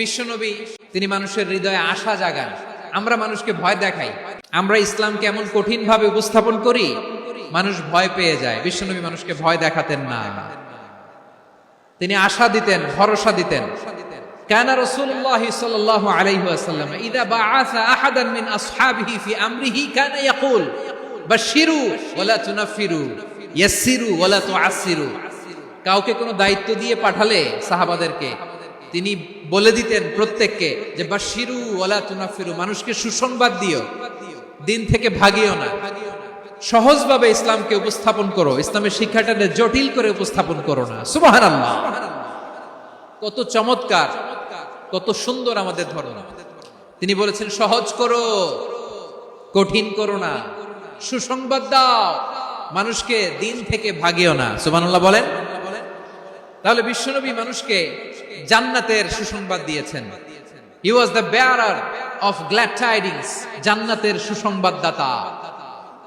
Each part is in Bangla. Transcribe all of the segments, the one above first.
বিশ্বনবী তিনি মানুষের হৃদয়ে আশা জাগান। আমরা মানুষকে ভয় দেখাই, আমরা ইসলামকে এমন কঠিন ভাবে উপস্থাপন করি, মানুষ ভয় পেয়ে যায়। বিশ্বনবী মানুষকে ভয় দেখাতেন না, তিনি আশা দিতেন, ভরসা দিতেন। কানা রাসূলুল্লাহ সাল্লাল্লাহু আলাইহি ওয়াসাল্লাম ইযা বাআসা আহাদান মিন আসহাবিহি ফি আমরিহি কানা ইয়াকুল বাশশিরু ওয়ালা তুনাফিরু ইয়াসসিরু ওয়ালা তুআসসিরু। কাউকে কোনো দায়িত্ব দিয়ে পাঠালে সাহাবাদেরকে তিনি বলে দিতেন প্রত্যেককে যে বাশশিরু ওয়ালা তুনাফিরু, মানুষকে সুসংবাদ দিও, দিন থেকে ভাগিও না। সহজভাবে ইসলামকে উপস্থাপন করো, ইসলামের শিক্ষাটাকে জটিল করে উপস্থাপন করো না। সুবহানাল্লাহ, কত চমৎকার, কত সুন্দর আমাদের ধর্ম। তিনি বলেছেন সহজ করো, কঠিন করো না, সুসংবাদ দাও, মানুষকে দিন থেকে ভাগিও না। সুবহানাল্লাহ বলেন। তাহলে বিশ্বনবী মানুষকে জান্নাতের সুসংবাদ দিয়েছেন। He was the bearer of glad tidings, জান্নাতের সুসংবাদদাতা।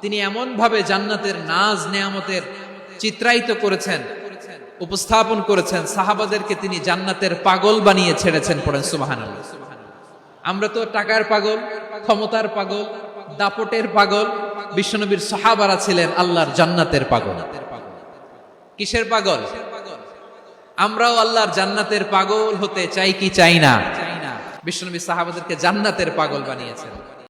তিনি এমন ভাবে জান্নাতের নাজ নেয়ামতের চিত্রায়িত করেছেন, উপস্থাপন করেছেন, সাহাবাদেরকে তিনি জান্নাতের পাগল বানিয়ে ছেড়েছেন। পড়েন সুবহানাল্লাহ। আমরা তো টাকার পাগল, ক্ষমতার পাগল, দাপটের পাগল। বিশ্বনবীর সাহাবারা ছিলেন আল্লাহর জান্নাতের পাগল। কিসের পাগল? আমরাও আল্লাহর জান্নাতের পাগল হতে চাই কি চাই না? বিশ্বনবী সাহাবাদেরকে জান্নাতের পাগল বানিয়েছেন।